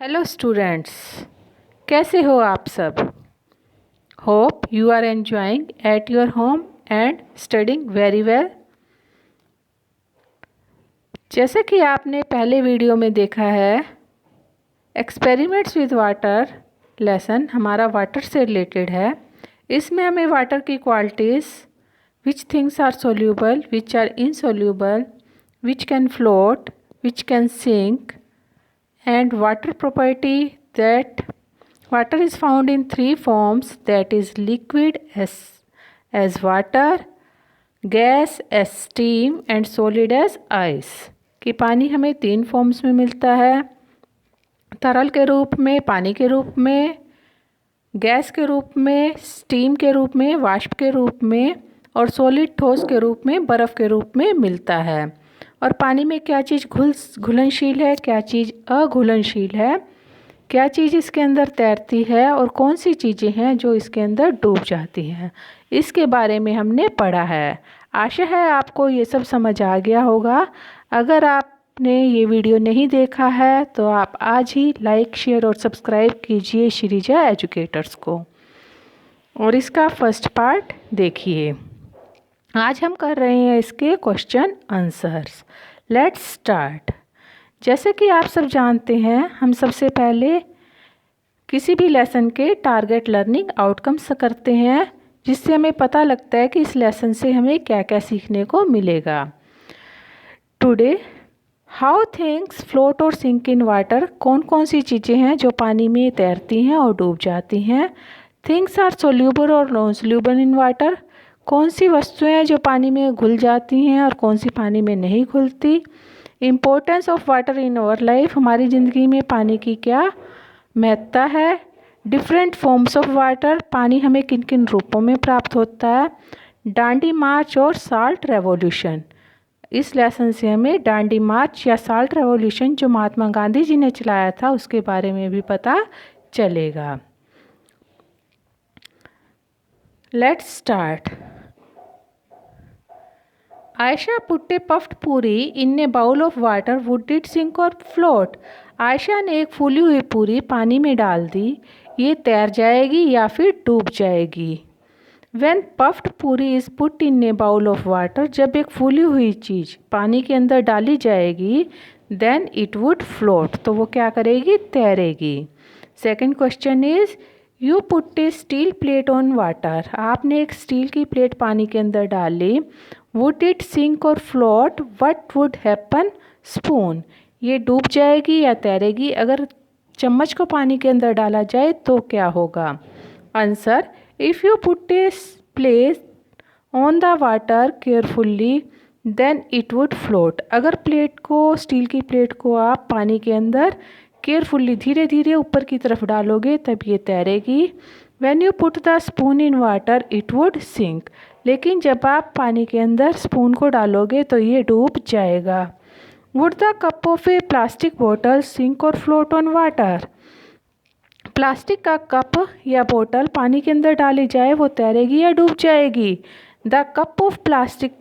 Hello students, कैसे हो आप सब। Hope you are enjoying at your home and studying very well. जैसे कि आपने पहले वीडियो में देखा है, एक्सपेरिमेंट्स विद वाटर लेसन हमारा वाटर से रिलेटेड है। इसमें हमें वाटर की qualities, which things are soluble, which are insoluble, which can float, which can sink, and water property that water is found in three forms, that is liquid as water, gas as steam and solid as ice। कि पानी हमें तीन forms में मिलता है, तरल के रूप में, पानी के रूप में, गैस के रूप में, स्टीम के रूप में, वाष्प के रूप में, और सॉलिड ठोस के रूप में, बर्फ़ के रूप में मिलता है। और पानी में क्या चीज़ घुलनशील है, क्या चीज़ अघुलनशील है, क्या चीज़ इसके अंदर तैरती है और कौन सी चीज़ें हैं जो इसके अंदर डूब जाती हैं, इसके बारे में हमने पढ़ा है। आशा है आपको ये सब समझ आ गया होगा। अगर आपने ये वीडियो नहीं देखा है तो आप आज ही लाइक, शेयर और सब्सक्राइब कीजिए श्रीजा एजुकेटर्स को, और इसका फर्स्ट पार्ट देखिए। आज हम कर रहे हैं इसके क्वेश्चन आंसर्स। Let's start. जैसे कि आप सब जानते हैं, हम सबसे पहले किसी भी लेसन के टारगेट लर्निंग आउटकम्स करते हैं, जिससे हमें पता लगता है कि इस लेसन से हमें क्या क्या सीखने को मिलेगा। टुडे हाउ थिंग्स फ्लोट और सिंक इन वाटर, कौन कौन सी चीज़ें हैं जो पानी में तैरती हैं और डूब जाती हैं। थिंग्स आर सोल्यूबल और नॉन सोल्यूबल इन वाटर, कौन सी वस्तुएं हैं जो पानी में घुल जाती हैं और कौन सी पानी में नहीं घुलती। Importance of water in our life, हमारी ज़िंदगी में पानी की क्या महत्ता है। डिफरेंट फॉर्म्स ऑफ वाटर, पानी हमें किन किन रूपों में प्राप्त होता है। डांडी मार्च और साल्ट रेवोल्यूशन, इस लेसन से हमें डांडी मार्च या साल्ट रेवोल्यूशन जो महात्मा गांधी जी ने चलाया था उसके बारे में भी पता चलेगा। Let's start. Ayesha put a puffed puri in a bowl of water, would it sink और फ्लोट। आयशा ने एक फूली हुई पूरी पानी में डाल दी, ये तैर जाएगी या फिर डूब जाएगी। When puffed puri is put in a bowl of water, जब एक फूली हुई चीज़ पानी के अंदर डाली जाएगी, देन इट वुड फ्लोट, तो वो क्या करेगी, तैरेगी। Second question is you put a steel plate on water, आपने एक स्टील की प्लेट पानी के अंदर डाली। वुड इट सिंक और float, what would happen. Spoon, ये डूब जाएगी या तैरेगी। अगर चम्मच को पानी के अंदर डाला जाए तो क्या होगा। Answer, if you put a plate on the water carefully then it would float, अगर प्लेट को, स्टील की प्लेट को आप पानी के अंदर केयरफुल्ली धीरे धीरे ऊपर की तरफ डालोगे तब ये तैरेगी। When you put the spoon in water it would sink, लेकिन जब आप पानी के अंदर स्पून को डालोगे तो ये डूब जाएगा। Would the cup of A plastic बोतल सिंक और फ्लोट ऑन वाटर, प्लास्टिक का कप या बोतल पानी के अंदर डाली जाए वो तैरेगी या डूब जाएगी। द कप ऑफ प्लास्टिक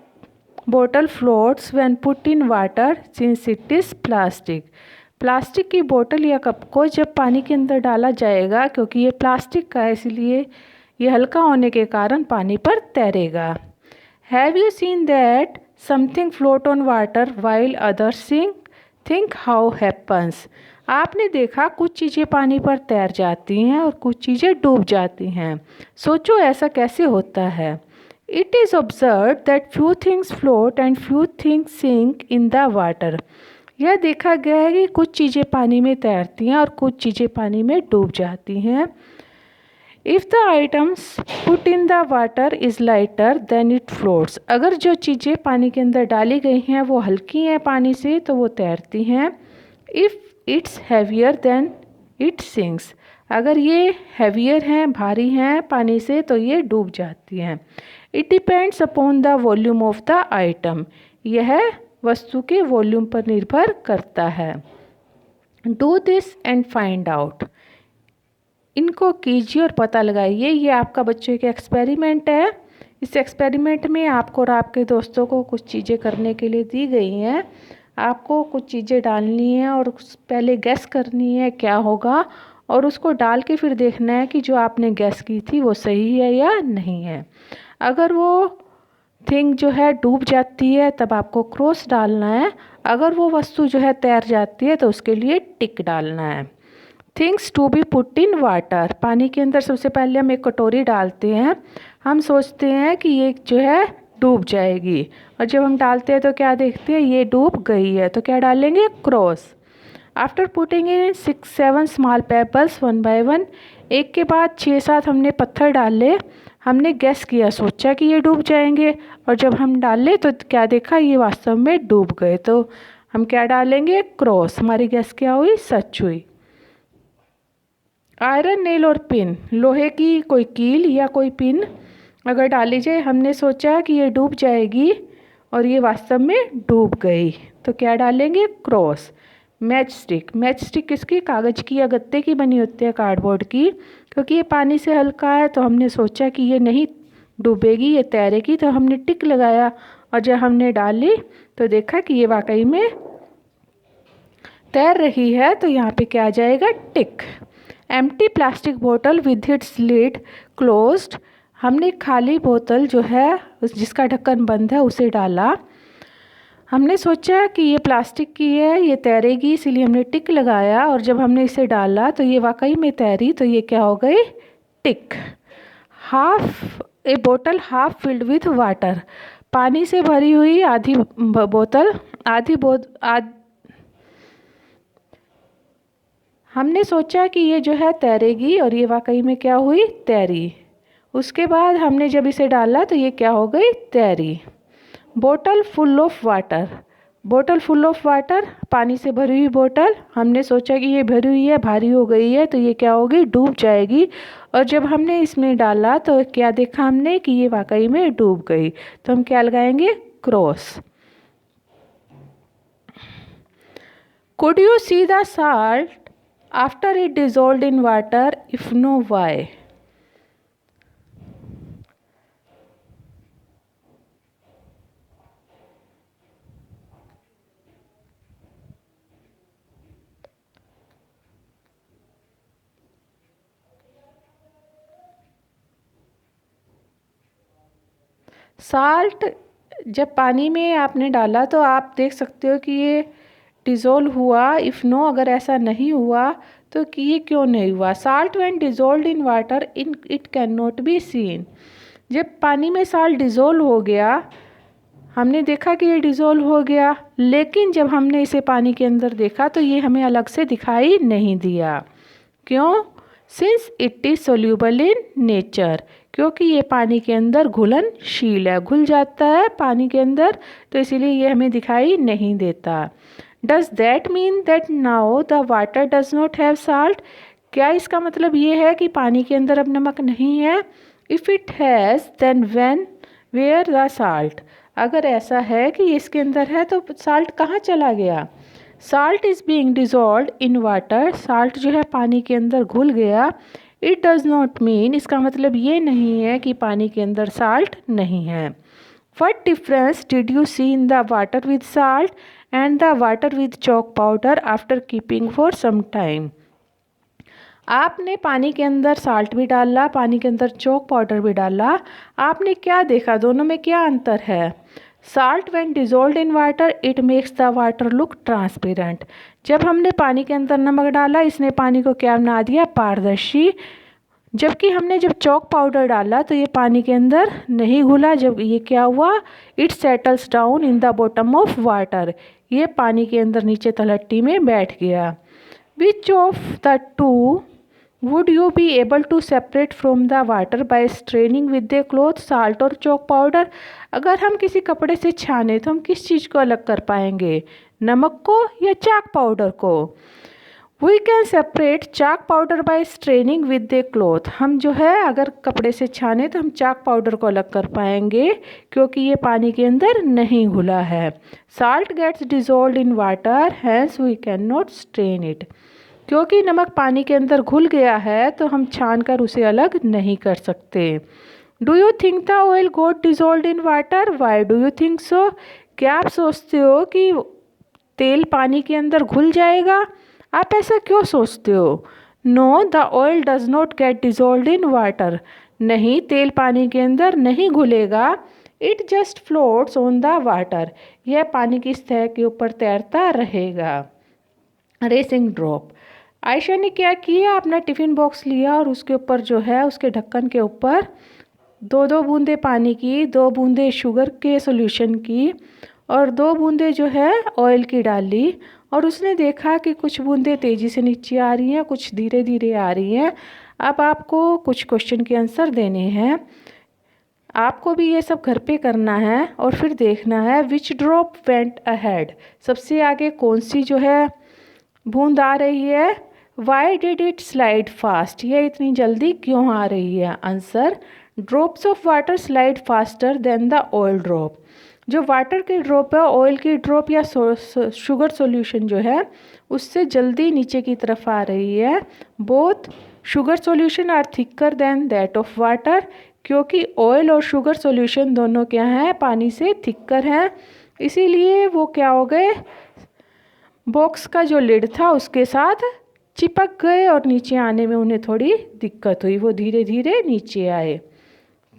बोतल floats when put in water since it is plastic, plastic की बोतल या कप को जब पानी के अंदर डाला जाएगा, क्योंकि ये प्लास्टिक का है इसलिए ये हल्का होने के कारण पानी पर तैरेगा। Have you seen that something float on water while other sink, think how happens, आपने देखा कुछ चीज़ें पानी पर तैर जाती हैं और कुछ चीज़ें डूब जाती हैं, सोचो ऐसा कैसे होता है। It is observe that few things float and few things sink in the water, यह देखा गया है कि कुछ चीज़ें पानी में तैरती हैं और कुछ चीज़ें पानी में डूब जाती हैं। If the items put in the water is lighter than it floats, अगर जो चीज़ें पानी के अंदर डाली गई हैं वो हल्की हैं पानी से तो वो तैरती हैं। If it's heavier than it sinks, अगर ये हैवियर हैं, भारी हैं पानी से तो ये डूब जाती हैं। It depends upon the volume of the item, यह वस्तु के वॉल्यूम पर निर्भर करता है। Do this and find out, इनको कीजिए और पता लगाइए। ये आपका बच्चों का एक्सपेरिमेंट है। इस एक्सपेरिमेंट में आपको और आपके दोस्तों को कुछ चीज़ें करने के लिए दी गई हैं। आपको कुछ चीज़ें डालनी है और पहले गैस करनी है क्या होगा, और उसको डाल के फिर देखना है कि जो आपने गैस की थी वो सही है या नहीं है। अगर वो थिंग जो है डूब जाती है तब आपको क्रॉस डालना है, अगर वो वस्तु जो है तैर जाती है तो उसके लिए टिक डालना है। Things to be put in water, पानी के अंदर सबसे पहले हम एक कटोरी डालते हैं, हम सोचते हैं कि ये जो है डूब जाएगी, और जब हम डालते हैं तो क्या देखते हैं ये डूब गई है, तो क्या डालेंगे cross. After putting in 6-7 small pebbles one by one, एक के बाद 6-7 हमने पत्थर डाले, हमने गैस किया सोचा कि ये डूब जाएंगे, और जब हम डाले तो क्या देखा ये वास्तव में डूब गए, तो हम क्या डालेंगे क्रॉस, हमारी गैस क्या हुई सच हुई। आयरन नेल और पिन, लोहे की कोई कील या कोई पिन अगर डाली जाए, हमने सोचा कि ये डूब जाएगी और ये वास्तव में डूब गई, तो क्या डालेंगे cross. Match stick, match stick किसकी, कागज़ की या गत्ते की बनी होती है, कार्डबोर्ड की, क्योंकि ये पानी से हल्का है तो हमने सोचा कि ये नहीं डूबेगी ये तैरेगी, तो हमने टिक लगाया, और जब हमने डाली तो देखा कि ये वाकई में तैर रही है, तो यहाँ पे क्या आ जाएगा टिक। एम्प्टी प्लास्टिक बोतल विथ इट्स लिड क्लोज्ड, हमने खाली बोतल जो है जिसका ढक्कन बंद है उसे डाला, हमने सोचा कि ये प्लास्टिक की है ये तैरेगी इसीलिए हमने टिक लगाया, और जब हमने इसे डाला तो ये वाकई में तैरी, तो ये क्या हो गई टिक। हाफ ए बोतल हाफ फिल्ड विथ वाटर, पानी से भरी हुई आधी बोतल, हमने सोचा कि ये जो है तैरेगी और ये वाकई में क्या हुई तैरी, उसके बाद हमने जब इसे डाला तो ये क्या हो गई तैरी। बोतल फुल ऑफ वाटर, बोतल फुल ऑफ वाटर, पानी से भरी हुई बोतल, हमने सोचा कि ये भरी हुई है भारी हो गई है तो ये क्या होगी डूब जाएगी, और जब हमने इसमें डाला तो क्या देखा हमने कि ये वाकई में डूब गई, तो हम क्या लगाएंगे cross. Could you see the salt after it dissolved in water, if know why. Salt जब पानी में आपने डाला तो आप देख सकते हो कि ये डिज़ोल्व हुआ, इफ़ नो अगर ऐसा नहीं हुआ तो कि ये क्यों नहीं हुआ। Salt when dissolved in water in it can not be seen, जब पानी में साल्ट डिज़ोल्व हो गया हमने देखा कि ये डिज़ोल्व हो गया, लेकिन जब हमने इसे पानी के अंदर देखा तो ये हमें अलग से दिखाई नहीं दिया। क्यों, since it is soluble in nature, क्योंकि ये पानी के अंदर घुलनशील है, घुल जाता है पानी के अंदर, तो इसीलिए ये हमें दिखाई नहीं देता। Does that mean that now the water does not have salt, क्या इसका मतलब ये है कि पानी के अंदर अब नमक नहीं है। If it has then when where the salt, अगर ऐसा है कि इसके अंदर है तो साल्ट कहाँ चला गया। Salt is being dissolved in water, salt जो है पानी के अंदर घुल गया। इट डज़ नॉट मीन, इसका मतलब ये नहीं है कि पानी के अंदर साल्ट नहीं है। What difference did you see in the water with salt and the water with chalk powder after keeping for some time, आपने पानी के अंदर साल्ट भी डाला, पानी के अंदर चॉक पाउडर भी डाला, आपने क्या देखा दोनों में क्या अंतर है। Salt when dissolved in water it makes the water look transparent, जब हमने पानी के अंदर नमक डाला इसने पानी को क्या बना दिया पारदर्शी, जबकि हमने जब चॉक पाउडर डाला तो ये पानी के अंदर नहीं घुला, जब ये क्या हुआ it settles down in the bottom of water, ये पानी के अंदर नीचे तलहटी में बैठ गया। Which of the two would you be able to separate from the water by straining with the cloth, salt और चॉक पाउडर, अगर हम किसी कपड़े से छाने तो हम किस चीज़ को अलग कर पाएंगे, नमक को या चाक पाउडर को। We can separate chalk powder by straining with the cloth, हम जो है अगर कपड़े से छाने तो हम चाक पाउडर को अलग कर पाएंगे क्योंकि ये पानी के अंदर नहीं घुला है। Salt gets dissolved in water hence we can not strain it, क्योंकि नमक पानी के अंदर घुल गया है तो हम छान कर उसे अलग नहीं कर सकते। Do you think the oil got dissolved in water, why do you think so, क्या आप सोचते हो कि तेल पानी के अंदर घुल जाएगा? आप ऐसा क्यों सोचते हो? No, the oil does not get dissolve in water. नहीं, तेल पानी के अंदर नहीं घुलेगा। It just floats on the water. यह पानी की सतह के ऊपर तैरता रहेगा। Racing drop. आयशा ने क्या किया, अपना टिफ़िन बॉक्स लिया और उसके ऊपर जो है उसके ढक्कन के ऊपर 2-2 बूंदे पानी की, 2 बूंदे शुगर के सॉल्यूशन की और 2 बूंदे जो है ऑयल की डाली। और उसने देखा कि कुछ बूंदें तेज़ी से नीचे आ रही हैं, कुछ धीरे धीरे आ रही हैं। अब आपको कुछ क्वेश्चन के आंसर देने हैं। आपको भी ये सब घर पे करना है और फिर देखना है विच ड्रॉप वेंट अहेड। सबसे आगे कौन सी जो है बूंद आ रही है? Why did it slide fast. यह इतनी जल्दी क्यों आ रही है? Answer, drops of water slide faster than the oil drop. जो वाटर की ड्रॉप है, ऑयल की ड्रॉप या शुगर सॉल्यूशन जो है उससे जल्दी नीचे की तरफ आ रही है। Both sugar solution are thicker than that of water, क्योंकि ऑयल और शुगर सॉल्यूशन दोनों क्या हैं? पानी से थिकर हैं। इसीलिए वो क्या हो गए, बॉक्स का जो लिड था उसके साथ चिपक गए और नीचे आने में उन्हें थोड़ी दिक्कत हुई। वो धीरे धीरे नीचे आए।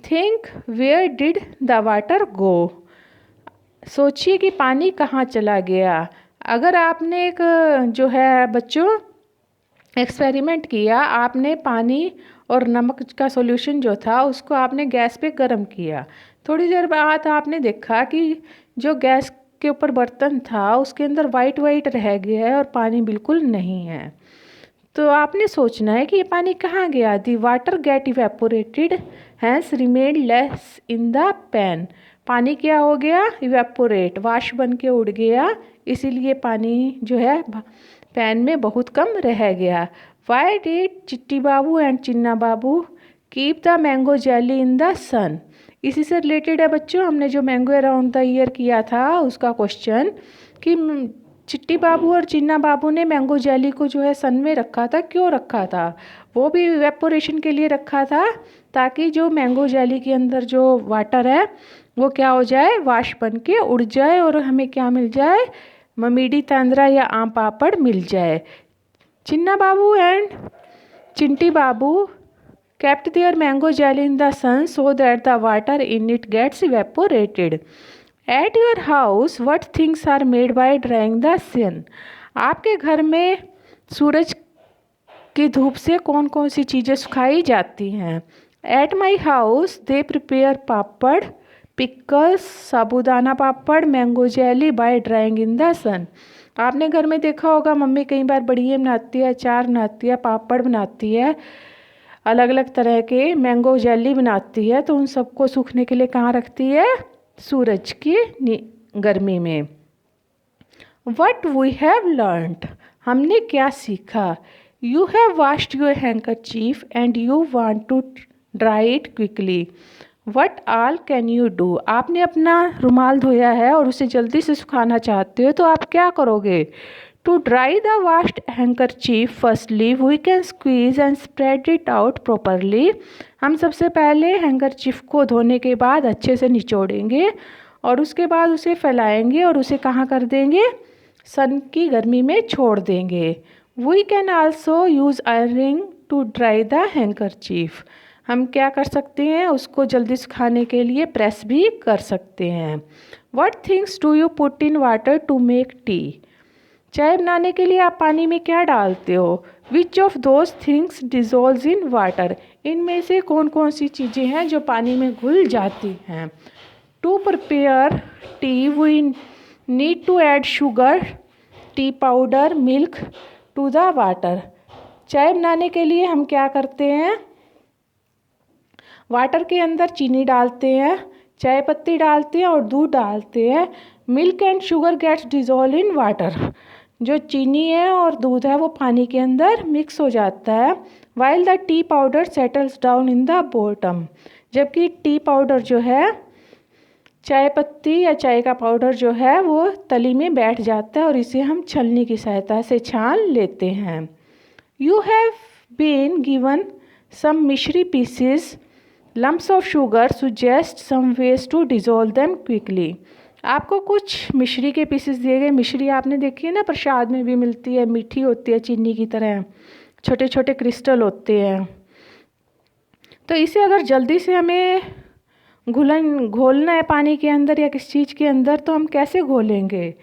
Think where did the water go. सोचिए कि पानी कहाँ चला गया। अगर आपने एक जो है बच्चों एक्सपेरिमेंट किया, आपने पानी और नमक का सॉल्यूशन जो था उसको आपने गैस पे गर्म किया। थोड़ी देर बाद आपने देखा कि जो गैस के ऊपर बर्तन था उसके अंदर वाइट वाइट रह गया है और पानी बिल्कुल नहीं है। तो आपने सोचना है कि ये पानी कहाँ गया। The water get evaporated hence remain less in the pan. पानी क्या हो गया? इवेपोरेट, वाष्प बन के उड़ गया, इसीलिए पानी जो है पैन में बहुत कम रह गया। Why did Chitti Babu and Chinna Babu keep the mango jelly in the sun. इसी से रिलेटेड है बच्चों, हमने जो मैंगो अराउंड द ईयर किया था उसका क्वेश्चन कि चिट्टी बाबू और चिन्ना बाबू ने मैंगो जेली को जो है सन में रखा था। क्यों रखा था? वो भी इवेपोरेशन के लिए रखा था, ताकि जो मैंगो जेली के अंदर जो वाटर है वो क्या हो जाए, वाष्प बन के उड़ जाए और हमें क्या मिल जाए, ममीडी तांद्रा या आम पापड़ मिल जाए। Chinna Babu and Chinti Babu kept their mango jelly in the sun so that the water in it gets evaporated. At your house, what things are made by drying the sun? आपके घर में सूरज की धूप से कौन कौन सी चीज़ें सुखाई जाती हैं? At my house, they prepare papad, pickles, sabudana papad, mango jelly by drying in the sun. आपने घर में देखा होगा मम्मी कई बार बढ़िया बनाती है, अचार बनाती है, पापड़ बनाती है, अलग अलग तरह के मैंगो जेली बनाती है, तो उन सबको सूखने के लिए कहाँ रखती है? सूरज की गर्मी में। What we have learned. हमने क्या सीखा? You have washed your handkerchief and you want to dry it quickly. What all can you do. आपने अपना रुमाल धोया है और उसे जल्दी से सुखाना चाहते हो, तो आप क्या करोगे? To dry the washed handkerchief, firstly we can squeeze and spread it out properly. हम सबसे पहले हैंकरचीफ को धोने के बाद अच्छे से निचोड़ेंगे और उसके बाद उसे फैलाएंगे और उसे कहाँ कर देंगे? सन की गर्मी में छोड़ देंगे। We can also use ironing to dry the handkerchief. हम क्या कर सकते हैं? उसको जल्दी सुखाने के लिए प्रेस भी कर सकते हैं। What things do you put in water to make tea? चाय बनाने के लिए आप पानी में क्या डालते हो? विच of those things dissolve in water. इनमें से कौन कौन सी चीज़ें हैं जो पानी में घुल जाती हैं? To prepare tea we need to add sugar, tea powder, milk to the water. चाय बनाने के लिए हम क्या करते हैं? वाटर के अंदर चीनी डालते हैं, चाय पत्ती डालते हैं और दूध डालते हैं। Milk and sugar gets dissolve in water. जो चीनी है और दूध है वो पानी के अंदर मिक्स हो जाता है। While the T powder settles down in the bottom. जबकि टी पाउडर जो है, चाय पत्ती या चाय का पाउडर जो है वो तली में बैठ जाता है और इसे हम छलनी की सहायता से छान लेते हैं। You have been given some mishri pieces, lumps of sugar, suggest some ways to dissolve them quickly. आपको कुछ मिश्री के पीसेस दिए गए। मिश्री आपने देखी है ना, प्रसाद में भी मिलती है, मीठी होती है चीनी की तरह, छोटे छोटे क्रिस्टल होते हैं। तो इसे अगर जल्दी से हमें घोलना है पानी के अंदर या किसी चीज़ के अंदर, तो हम कैसे घोलेंगे?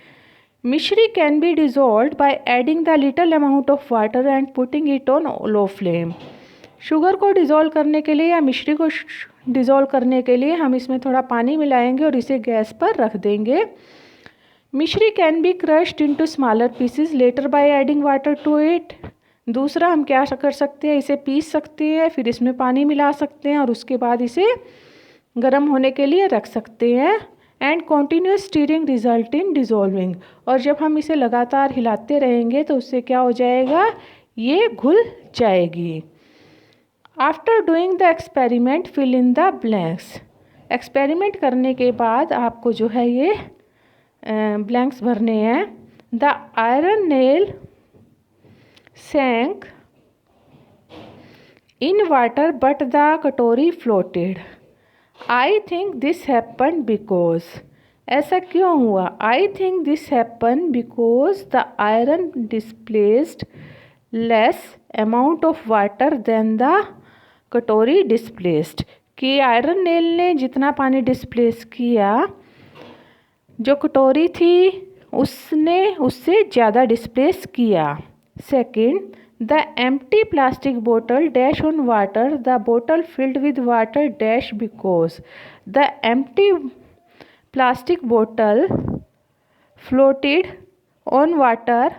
मिश्री can B dissolve by adding the little amount of water and putting it on low flame. Sugar को डिज़ोल्व करने के लिए या मिश्री को डिज़ोल्व करने के लिए हम इसमें थोड़ा पानी मिलाएंगे और इसे गैस पर रख देंगे। Mishri can be crushed into smaller pieces later by adding water to it. दूसरा हम क्या कर सकते हैं, इसे पीस सकते हैं, फिर इसमें पानी मिला सकते हैं और उसके बाद इसे गर्म होने के लिए रख सकते हैं। And continuous stirring result in dissolving. और जब हम इसे लगातार हिलाते रहेंगे तो उससे क्या हो जाएगा, ये घुल जाएगी। After doing the experiment fill in the blanks. Experiment करने के बाद आपको जो है ये ब्लैंक्स भरने हैं। The iron nail sank in water but the katori floated. I think this happen because. ऐसा क्यों हुआ? I think this happen because the iron displaced less amount of water than the katori displaced. कि आयरन नेल ने जितना पानी displace किया, जो कटोरी थी उसने उससे ज़्यादा डिस्प्लेस किया। Second, the empty plastic bottle dash on water, the bottle filled with water dash because. The empty plastic bottle floated on water,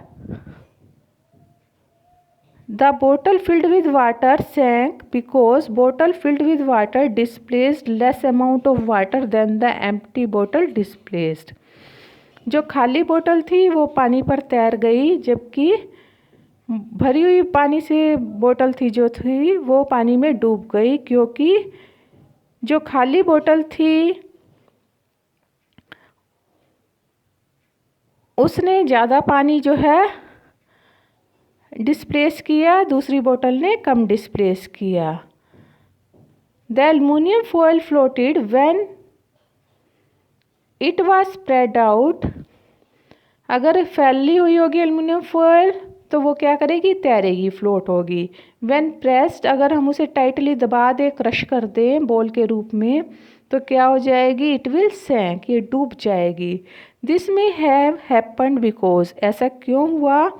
the bottle filled with water sank because bottle filled with water displaced less amount of water than the empty bottle displaced। जो खाली बोतल थी वो पानी पर तैर गई, जबकि भरी हुई पानी से बोतल थी जो थी वो पानी में डूब गई, क्योंकि जो खाली बोतल थी उसने ज़्यादा पानी जो है डिस्प्लेस किया, दूसरी बोतल ने कम डिस्प्लेस किया। The aluminium foil floated when it was spread out. अगर फैली हुई होगी एल्युमिनियम फॉयल तो वो क्या करेगी, तैरेगी, फ्लोट होगी। व्हेन प्रेस्ड, अगर हम उसे टाइटली दबा दें, क्रश कर दें बॉल के रूप में, तो क्या हो जाएगी, इट विल सैंक, ये डूब जाएगी। दिस में हैव हैपन्ड बिकॉज। ऐसा क्यों हुआ?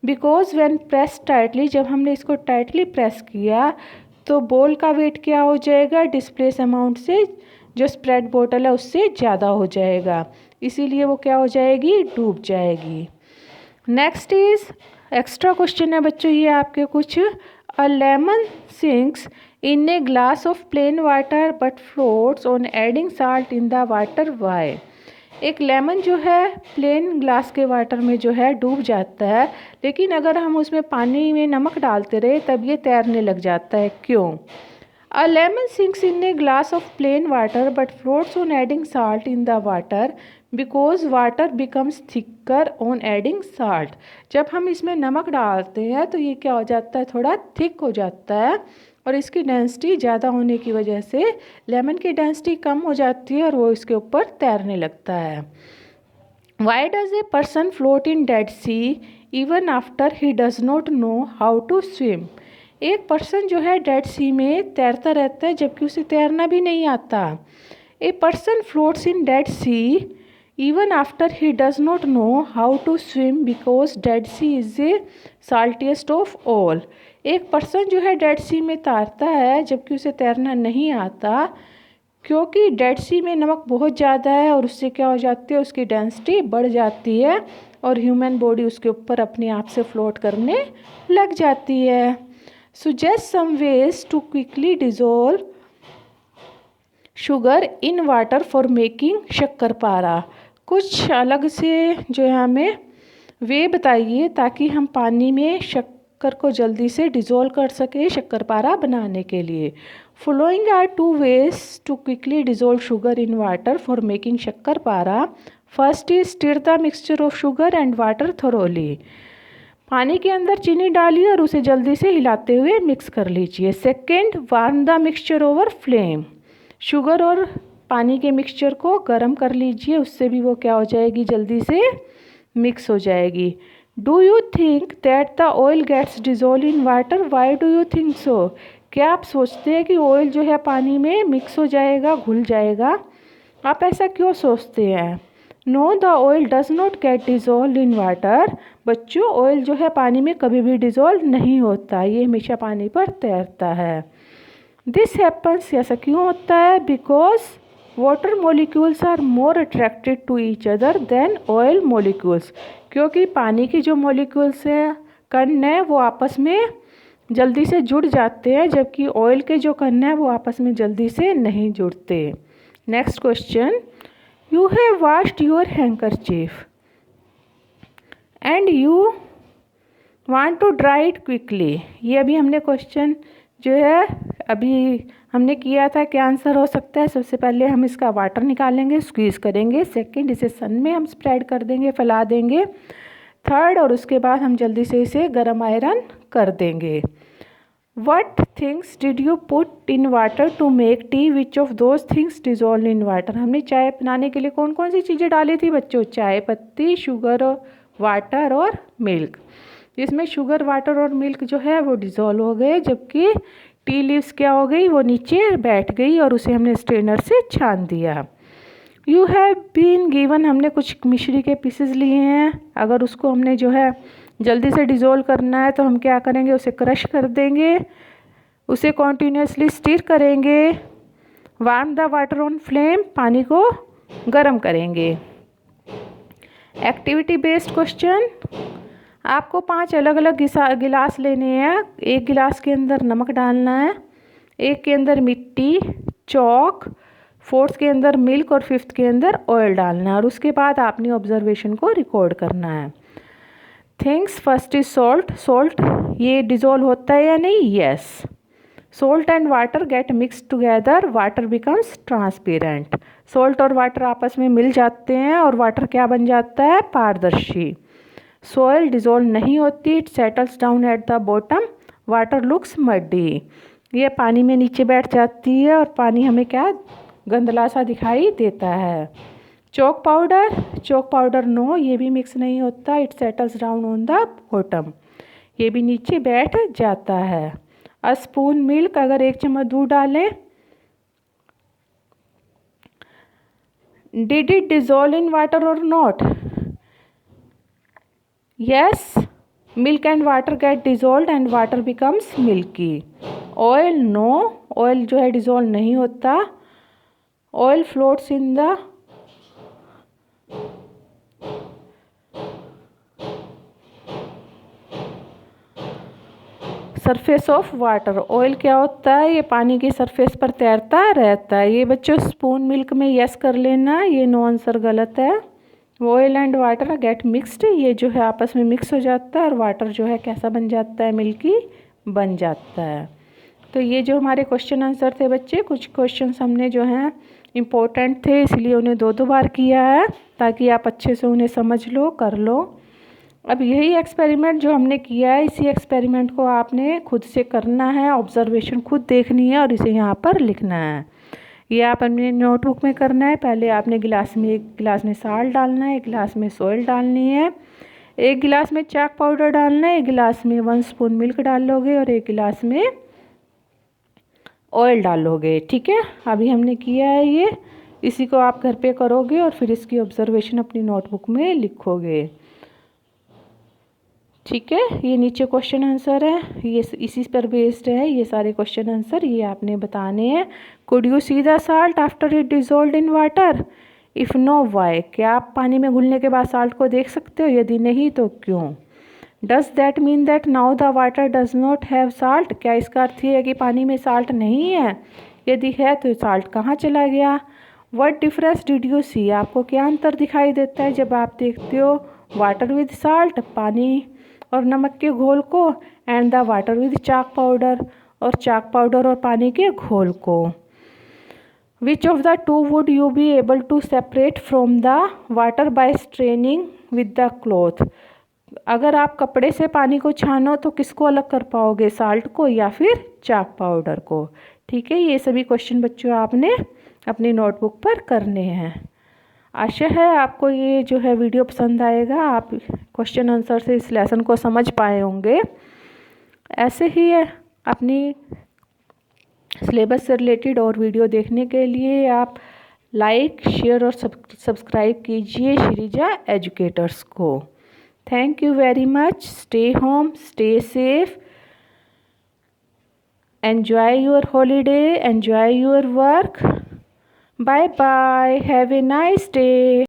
बिकॉज व्हेन प्रेस टाइटली, जब हमने इसको टाइटली प्रेस किया तो बॉल का वेट क्या हो जाएगा, डिस्प्लेस अमाउंट से जो स्प्रेड बोतल है उससे ज़्यादा हो जाएगा, इसीलिए वो क्या हो जाएगी, डूब जाएगी। नेक्स्ट इज एक्स्ट्रा क्वेश्चन है बच्चों, ये आपके कुछ। A lemon sinks in a glass of plain water but floats on adding salt in the water, why. एक लेमन जो है प्लेन ग्लास के वाटर में जो है डूब जाता है, लेकिन अगर हम उसमें पानी में नमक डालते रहे तब ये तैरने लग जाता है, क्यों? A lemon sinks in a glass of plain water but floats on adding salt in the water because water becomes thicker on adding salt. जब हम इसमें नमक डालते हैं तो ये क्या हो जाता है, थोड़ा थिक हो जाता है, और इसकी डेंसिटी ज़्यादा होने की वजह से लेमन की डेंसिटी कम हो जाती है और वो इसके ऊपर तैरने लगता है। Why does a person float in Dead Sea even after he does not know how to swim. एक पर्सन जो है डेड सी में तैरता रहता है जबकि उसे तैरना भी नहीं आता। A person floats in Dead Sea even after he does not know how to swim because Dead Sea is the saltiest of all। एक पर्सन जो है डेड सी में तैरता है जबकि उसे तैरना नहीं आता, क्योंकि डेड सी में नमक बहुत ज़्यादा है और उससे क्या हो जाती है, उसकी डेंसिटी बढ़ जाती है और ह्यूमन बॉडी उसके ऊपर अपने आप से फ्लोट करने लग जाती है। Suggest some ways to quickly dissolve sugar in water for making shakkarpara. कुछ अलग से जो है हमें वे बताइए ताकि हम पानी में शक्कर को जल्दी से डिज़ोल्व कर सकें शक्करपारा बनाने के लिए। Following are two ways to quickly dissolve sugar in water for making shakkarpara. First is stir the mixture of sugar and water thoroughly. पानी के अंदर चीनी डालिए और उसे जल्दी से हिलाते हुए मिक्स कर लीजिए। Second, warm the mixture over flame. Sugar और पानी के मिक्सचर को गर्म कर लीजिए, उससे भी वो क्या हो जाएगी, जल्दी से मिक्स हो जाएगी। Do you think that the oil gets dissolve in water, why do you think so? क्या आप सोचते हैं कि ऑयल जो है पानी में मिक्स हो जाएगा, घुल जाएगा? आप ऐसा क्यों सोचते हैं? No, the oil does not get dissolve in water. बच्चों, ऑयल जो है पानी में कभी भी डिजोल्व नहीं होता, ये हमेशा पानी पर तैरता है। दिस हैपन्स, ऐसा क्यों होता है? Because water molecules are more attracted to each other than oil molecules. क्योंकि पानी की जो मोलिक्यूल्स हैं, कण हैं, वो आपस में जल्दी से जुड़ जाते हैं, जबकि ऑयल के जो कण हैं वो आपस में जल्दी से नहीं जुड़ते। Next question, you have washed your handkerchief and you want to dry it quickly. ये अभी हमने क्वेश्चन जो है अभी हमने किया था, क्या आंसर हो सकता है? सबसे पहले हम इसका वाटर निकालेंगे, स्क्वीज करेंगे। सेकंड, इसे सन में हम स्प्रेड कर देंगे, फैला देंगे। थर्ड, और उसके बाद हम जल्दी से इसे गर्म आयरन कर देंगे। What things did you put in water to make tea, which of those things dissolve in water? हमने चाय बनाने के लिए कौन कौन सी चीज़ें डाली थी बच्चों? चाय पत्ती, शुगर, वाटर और मिल्क। इसमें शुगर, वाटर और मिल्क जो है वो डिज़ोल्व हो गए, जबकि टी लीव्स क्या हो गई, वो नीचे बैठ गई और उसे हमने स्ट्रेनर से छान दिया। यू हैव बीन गिवन, हमने कुछ मिश्री के पीसेस लिए हैं। अगर उसको हमने जो है जल्दी से डिज़ोल्व करना है तो हम क्या करेंगे, उसे क्रश कर देंगे, उसे कॉन्टीन्यूसली स्टिर करेंगे। Warm the water on flame, पानी को गर्म करेंगे। एक्टिविटी बेस्ड क्वेश्चन, आपको 5 अलग अलग गिलास लेने हैं। एक गिलास के अंदर नमक डालना है, एक के अंदर मिट्टी, चौक, फोर्थ के अंदर मिल्क और फिफ्थ के अंदर ऑयल डालना है। और उसके बाद आपने ऑब्जर्वेशन को रिकॉर्ड करना है। Things, first is salt. Salt ये डिज़ोल्व होता है या नहीं? Yes. Salt and water gate mix together, water becomes transparent. Salt और वाटर आपस में मिल जाते हैं और वाटर क्या बन जाता है? पारदर्शी। सोयल डिज़ोल्व नहीं होती, it settles down at the bottom, water looks muddy. ये पानी में नीचे बैठ जाती है और पानी हमें क्या, गंदला सा दिखाई देता है। Chalk powder, chalk powder no, ये भी मिक्स नहीं होता, it settles down on the bottom, ये भी नीचे बैठ जाता है। अ स्पून मिल्क, अगर 1 चम्मच दूध डालें। Did it dissolve in water और not? Yes, milk and water get dissolved and water becomes milky. Oil, no, oil जो है dissolve नहीं होता, oil floats in the surface of water. Oil क्या होता है? ये पानी की सरफेस पर तैरता रहता है। ये बच्चों स्पून मिल्क में यस कर लेना, ये नो आंसर गलत है। Oil and water get mixed, ये जो है आपस में मिक्स हो जाता है और वाटर जो है कैसा बन जाता है? मिल्की बन जाता है। तो ये जो हमारे क्वेश्चन आंसर थे बच्चे, कुछ क्वेश्चंस हमने जो हैं इम्पोर्टेंट थे, इसलिए उन्हें 2 बार किया है ताकि आप अच्छे से उन्हें समझ लो, कर लो। अब यही एक्सपेरिमेंट जो हमने किया है, इसी एक्सपेरिमेंट को आपने खुद से करना है, ऑब्जर्वेशन खुद देखनी है और इसे यहाँ पर लिखना है। ये आप अपने नोटबुक में करना है। पहले आपने एक गिलास में साल्ट डालना है, एक गिलास में सॉल्ट डालनी है, एक गिलास में चाक पाउडर डालना है, एक गिलास में 1 स्पून मिल्क डालोगे और एक गिलास में ऑयल डालोगे। ठीक है, अभी हमने किया है ये, इसी को आप घर पे करोगे और फिर इसकी ऑब्जर्वेशन अपनी नोटबुक में लिखोगे। ठीक है, ये नीचे क्वेश्चन आंसर है, ये इसी पर बेस्ड है ये सारे क्वेश्चन आंसर, ये आपने बताने हैं। Could you see the salt after it dissolved in water? If know why, क्या आप पानी में घुलने के बाद साल्ट को देख सकते हो? यदि नहीं तो क्यों? Does that mean that now the water does not have salt? क्या इसका अर्थ ये है कि पानी में साल्ट नहीं है? यदि है तो साल्ट कहाँ चला गया? व्हाट डिफरेंस डिड यू सी? आपको क्या अंतर दिखाई देता है जब आप देखते हो वाटर विद साल्ट, पानी और नमक के घोल को, and the water with chalk powder, और चाक पाउडर और पानी के घोल को? Which of the two would you be able to separate from the water by straining with the cloth? अगर आप कपड़े से पानी को छानो तो किसको अलग कर पाओगे, साल्ट को या फिर चाक पाउडर को? ठीक है, ये सभी क्वेश्चन बच्चों आपने अपनी नोटबुक पर करने हैं। आशा है आपको ये जो है वीडियो पसंद आएगा, आप क्वेश्चन आंसर से इस लेसन को समझ पाए होंगे। ऐसे ही अपनी सिलेबस से रिलेटेड और वीडियो देखने के लिए आप लाइक, शेयर और सब्सक्राइब कीजिए श्रीजा एजुकेटर्स को। Thank you very much. Stay home, stay safe, enjoy your holiday, enjoy your work. Bye bye, have a nice day.